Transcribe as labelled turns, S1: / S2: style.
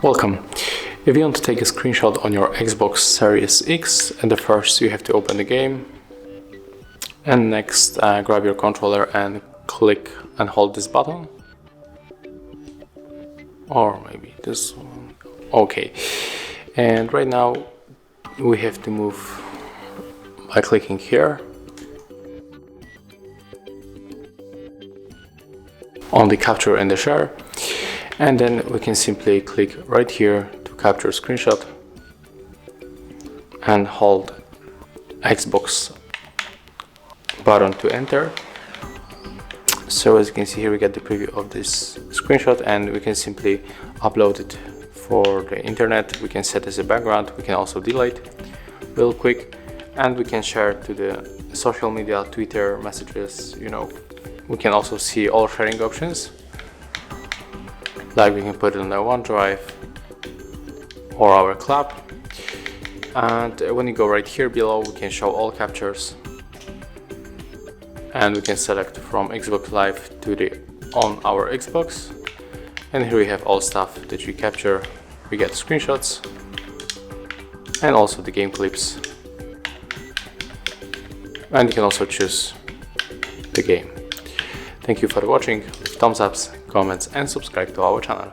S1: Welcome. If you want to take a screenshot on your Xbox Series X, and the first you have to open the game, and next grab your controller and click and hold this button, or maybe this one. Okay, and right now we have to move by clicking here on the capture and the share, and then we can simply click right here to capture screenshot and hold Xbox button to enter. So as you can see here, we get the preview of this screenshot, and we can simply upload it for the internet. We can set as a background, we can also delete real quick, and we can share to the social media, Twitter, messages, you know. We can also see all sharing options, like we can put it on our OneDrive or our club. And when you go right here below, we can show all captures, and we can select from Xbox Live to the on our Xbox, and here we have all stuff that we capture. We get screenshots and also the game clips, and you can also choose the game. Thank you for watching. Leave thumbs ups, comments and subscribe to our channel.